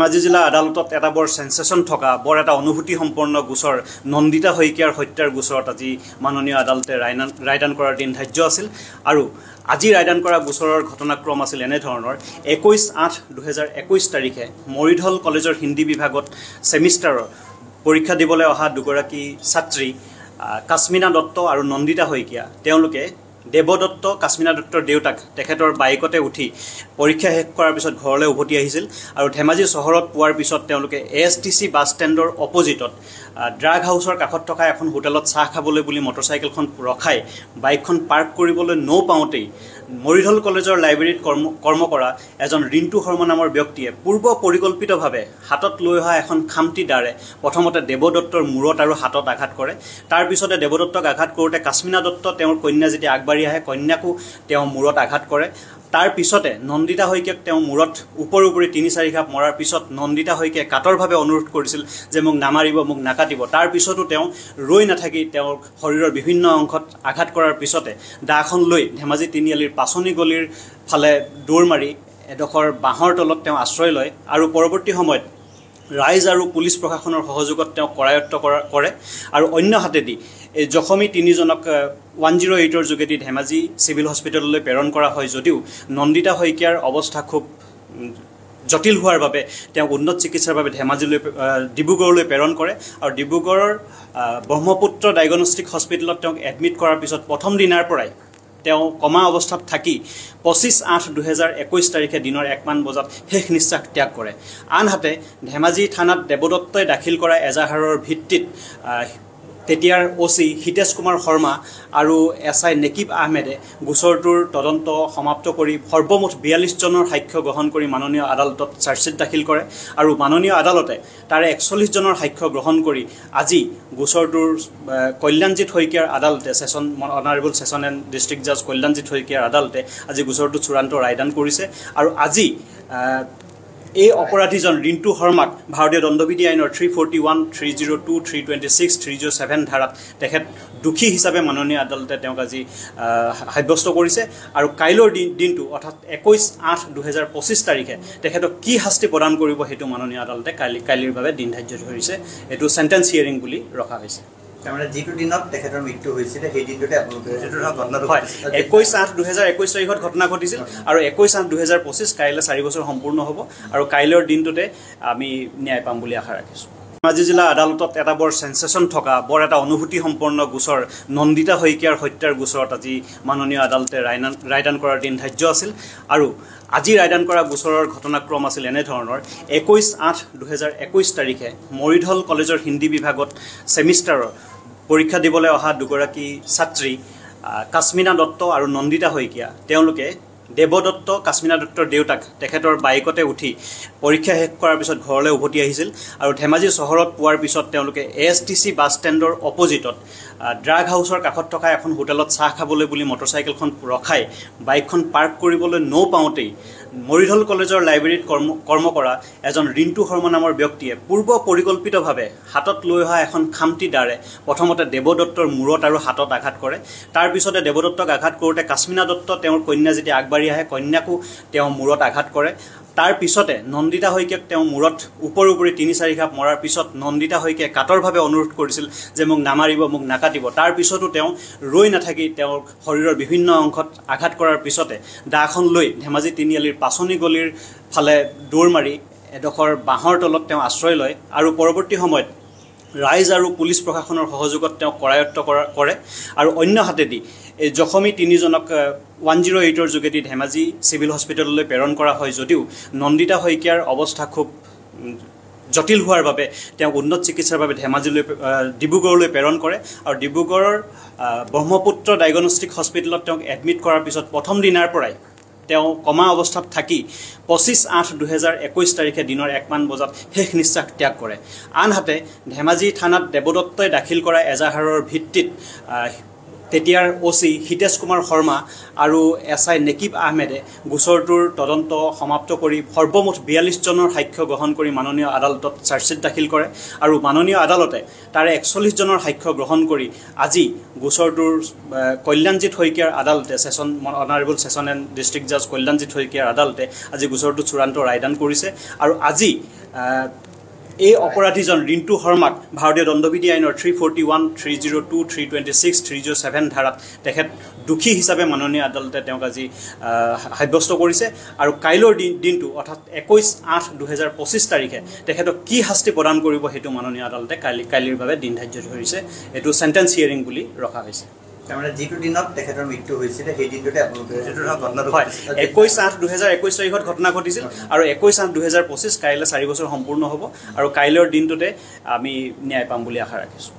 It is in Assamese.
ধেমাজি জিলা আদালতত এটা বৰ সেন্সেশন থকা বৰ এটা অনুভূতি সম্পন্ন গোচৰ নন্দিতা শইকীয়াৰ হত্যাৰ গোচৰত আজি মাননীয় আদালতে ৰায়দান কৰাৰ দিন ধাৰ্য আছিল আৰু আজি ৰায়দান কৰা গোচৰৰ ঘটনাক্ৰম আছিল এনে ধৰণৰ 21/8/2021 তাৰিখে মৰিধল কলেজৰ হিন্দী বিভাগত সেমিষ্টাৰৰ পৰীক্ষা দিবলৈ অহা দুগৰাকী ছাত্ৰী কাশ্মিনা দত্ত আৰু নন্দিতা শইকীয়া তেওঁলোকে দেৱদত্ত কাশ্মিনা দত্তৰ দেউতাক তেখেতৰ বাইকতে উঠি পৰীক্ষা শেষ কৰাৰ পিছত ঘৰলৈ উভতি আহিছিল আৰু ধেমাজি চহৰত পোৱাৰ পিছত তেওঁলোকে ASTC বাছ ষ্টেণ্ডৰ অপজিটত ড্ৰাগ হাউচৰ কাষত থকা এখন হোটেলত চাহ খাবলৈ বুলি মটৰচাইকেলখন ৰখাই বাইকখন পাৰ্ক কৰিবলৈ নপাওঁতেই মৰিধল কলেজৰ লাইব্ৰেৰীত কৰ্ম কৰা এজন ৰিণ্টু শৰ্মা নামৰ ব্যক্তিয়ে পূৰ্ব পৰিকল্পিতভাৱে হাতত লৈ অহা এখন খামটি দাৰে প্ৰথমতে দেৱদত্তৰ মূৰত আৰু হাতত আঘাত কৰে তাৰ পিছতে দেৱদত্তক আঘাত কৰোঁতে কাশ্মিনা দত্ত তেওঁৰ কন্যা যেতিয়া আগবাঢ়ি আহে কন্যাকো তেওঁ মূৰত আঘাত কৰে তাৰ পিছতে নন্দিতা শইকীয়াক তেওঁ মূৰত ওপৰি ৩-৪ ঘাপ মৰাৰ পিছত নন্দিতা শইকীয়াই কাটৰভাৱে অনুৰোধ কৰিছিল যে মোক নামাৰিব মোক নাকাটিব তাৰ পিছতো তেওঁ ৰৈ নাথাকি তেওঁৰ শৰীৰৰ বিভিন্ন অংশত আঘাত কৰাৰ পিছতে দাখন লৈ ধেমাজি তিনিআলিৰ পাছনি গলিৰ ফালে দৌৰ মাৰি এডোখৰ বাঁহৰ তলত তেওঁ আশ্ৰয় লয় আৰু পৰৱৰ্তী সময়ত ৰাইজ আৰু পুলিচ প্ৰশাসনৰ সহযোগত তেওঁ কৰায়ত্ব কৰে আৰু অন্য হাতেদি এই জখমী তিনিজনক 108ৰ যোগেদি ধেমাজি সিভিল হস্পিটেললৈ প্ৰেৰণ কৰা হয় যদিও নন্দিতা শইকীয়াৰ অৱস্থা খুব জটিল হোৱাৰ বাবে তেওঁ উন্নত চিকিৎসাৰ বাবে ধেমাজিলৈ ডিব্ৰুগড়লৈ প্ৰেৰণ কৰে আৰু ডিব্ৰুগড়ৰ ব্ৰহ্মপুত্ৰ ডায়াগনষ্টিক হস্পিটেলত তেওঁক এডমিট কৰাৰ পিছত প্ৰথম দিনাৰ পৰাই তেওঁ কমা অৱস্থাত থাকি 25/8/2021 তাৰিখে দিনৰ 1 মান বজাত শেষ নিশ্বাস ত্যাগ কৰে আনহাতে ধেমাজি থানাত দেৱদত্তই দাখিল কৰা এজাহাৰৰ ভিত্তিত তেতিয়াৰ OC হিতেশ কুমাৰ শৰ্মা আৰু SI নেকিব আহমেদে গোচৰটোৰ তদন্ত সমাপ্ত কৰি সৰ্বমুঠ 42 জনৰ সাক্ষ্য গ্ৰহণ কৰি মাননীয় আদালতত চাৰ্জশ্বিট দাখিল কৰে আৰু মাননীয় আদালতে তাৰে 41 জনৰ সাক্ষ্য গ্ৰহণ কৰি আজি গোচৰটোৰ কল্যাণজিৎ শইকীয়াৰ আদালতে session honourable session and district জাজ কল্যাণজিৎ শইকীয়াৰ আদালতে আজি গোচৰটো চূড়ান্ত ৰায়দান কৰিছে আৰু আজি এই অপৰাধীজন ৰিণ্টু শৰ্মাক ভাৰতীয় দণ্ডবিধি আইনৰ 341, 302, 326, 307 ধাৰাত তেখেত দোষী হিচাপে মাননীয় আদালতে তেওঁক আজি সাব্যস্ত কৰিছে আৰু কাইলৰ দিনটো অৰ্থাৎ 21/8/2025 তাৰিখে তেখেতক কি শাস্তি প্ৰদান কৰিব সেইটো মাননীয় আদালতে কাইলৈৰ বাবে দিন ধাৰ্য ধৰিছে এইটো সেন্টেন্স হিয়াৰিং বুলি ৰখা হৈছে মানে যেটো দিনত তেখেতৰ মৃত্যু হৈছিল সেই দিনটোতে আপোনালোকে যেটো ঘটনাটো হয় 21/8/2021 তাৰিখত ঘটনা ঘটিছিল আৰু 21/8/2025 কাইলৈ 4 বছৰ সম্পূৰ্ণ হ'ব আৰু কাইলৈৰ দিনটোতে আমি ন্যায় পাম বুলি আশা ৰাখিছোঁ ধেমাজি জিলা আদালতত এটা বৰ সেন্সেশন থকা বৰ এটা অনুভূতি সম্পন্ন গোচৰ নন্দিতা শইকীয়াৰ হত্যাৰ গোচৰত আজি মাননীয় আদালতে ৰায়দান কৰাৰ দিন ধাৰ্য আছিল আৰু আজি ৰায়দান কৰা গোচৰৰ ঘটনাক্ৰম আছিল এনে ধৰণৰ 21/8/2021 তাৰিখে মৰিধল কলেজৰ হিন্দী বিভাগত সেমিষ্টাৰৰ পৰীক্ষা দিবলৈ অহা দুগৰাকী ছাত্ৰী কাশ্মিনা দত্ত আৰু নন্দিতা শইকীয়া তেওঁলোকে দেৱদত্ত কাশ্মিনা দত্তৰ দেউতাক তেখেতৰ বাইকতে উঠি পৰীক্ষা শেষ কৰাৰ পিছত ঘৰলৈ উভতি আহিছিল আৰু ধেমাজি চহৰত পোৱাৰ পিছত তেওঁলোকে ASTC বাছ ষ্টেণ্ডৰ অপজিটত ড্ৰাগ হাউচৰ কাষত থকা এখন হোটেলত চাহ খাবলৈ বুলি মটৰচাইকেলখন ৰখাই বাইকখন পাৰ্ক কৰিবলৈ নপাওঁতেই মৰিধল কলেজৰ লাইব্ৰেৰীত কৰ্ম কৰা এজন ৰিণ্টু শৰ্মা নামৰ ব্যক্তিয়ে পূৰ্ব পৰিকল্পিতভাৱে হাতত লৈ অহা এখন খামটি দাৰে প্ৰথমতে দেৱদত্তৰ মূৰত আৰু হাতত আঘাত কৰে তাৰ পিছতে দেৱদত্তক আঘাত কৰোঁতে কাশ্মিনা দত্ত তেওঁৰ কন্যা যেতিয়া আগবাঢ়ি আহে কন্যাকো তেওঁ মূৰত আঘাত কৰে তাৰ পিছতে নন্দিতা শইকীয়াক তেওঁ মূৰত ওপৰি ৩-৪ ঘাপ মৰাৰ পিছত নন্দিতা শইকীয়াই কাটৰভাৱে অনুৰোধ কৰিছিল যে মোক নামাৰিব মোক নাকাটিব তাৰ পিছতো তেওঁ ৰৈ নাথাকি তেওঁৰ শৰীৰৰ বিভিন্ন অংশত আঘাত কৰাৰ পিছতে দাখন লৈ ধেমাজি তিনিআলিৰ পাছনি গলিৰ ফালে দৌৰ মাৰি এডোখৰ বাঁহৰ তলত তেওঁ আশ্ৰয় লয় আৰু পৰৱৰ্তী সময়ত ৰাইজ আৰু পুলিচ প্ৰশাসনৰ সহযোগত তেওঁ কৰায়ত্ব কৰে আৰু অন্য হাতেদি এই জখমী তিনিজনক 108ৰ যোগেদি ধেমাজি সিভিল হস্পিটেললৈ প্ৰেৰণ কৰা হয় যদিও নন্দিতা শইকীয়াৰ অৱস্থা খুব জটিল হোৱাৰ বাবে তেওঁক উন্নত চিকিৎসাৰ বাবে ধেমাজিলৈ ডিব্ৰুগড়লৈ প্ৰেৰণ কৰে আৰু ডিব্ৰুগড়ৰ ব্ৰহ্মপুত্ৰ ডায়াগনষ্টিক হস্পিটেলত তেওঁক এডমিট কৰাৰ পিছত প্ৰথম দিনাৰ পৰাই তেওঁ কমা অৱস্থাত থাকি 25/8/2021 তাৰিখে দিনৰ 1 মান বজাত শেষ নিশ্বাস ত্যাগ কৰে আনহাতে ধেমাজি থানাত দেৱদত্তই দাখিল কৰা এজাহাৰৰ ভিত্তিত তেতিয়াৰ OC হিতেশ কুমাৰ শৰ্মা আৰু SI নেকিব আহমেদে গোচৰটোৰ তদন্ত সমাপ্ত কৰি সৰ্বমুঠ 42 জনৰ সাক্ষ্য গ্ৰহণ কৰি মাননীয় আদালতত চাৰ্জশ্বিট দাখিল কৰে আৰু মাননীয় আদালতে তাৰে 41 জনৰ সাক্ষ্য গ্ৰহণ কৰি আজি গোচৰটোৰ কল্যাণজিৎ শইকীয়াৰ আদালতে অনাৰেবল ছেছন এণ্ড ডিষ্ট্ৰিক্ট জাজ কল্যাণজিৎ শইকীয়াৰ আদালতে আজি গোচৰটো চূড়ান্ত ৰায়দান কৰিছে আৰু আজি এই অপৰাধীজন ৰিণ্টু শৰ্মাক ভাৰতীয় দণ্ডবিধি আইনৰ 341, 302, 326, 307 ধাৰাত তেখেত দোষী হিচাপে মাননীয় আদালতে তেওঁক আজি সাব্যস্ত কৰিছে আৰু কাইলৈৰ দিনটো অৰ্থাৎ 21/8/2025 তাৰিখে তেখেতক কি শাস্তি প্ৰদান কৰিব সেইটো মাননীয় আদালতে কাইলৈৰ বাবে দিন ধাৰ্য ধৰিছে। এইটো চেণ্টেন্স হিয়াৰিং বুলি ৰখা হৈছে। তাৰমানে যিটো দিনত তেখেতৰ মৃত্যু হৈছিলে সেই দিনটোতে আপোনালোকে ঘটনাটো হয় 21/8/2021 তাৰিখত ঘটনা ঘটিছিল আৰু 21/8/2025 কাইলৈ 4 বছৰ সম্পূৰ্ণ হ'ব আৰু কাইলৈৰ দিনটোতে আমি ন্যায় পাম বুলি আশা ৰাখিছোঁ।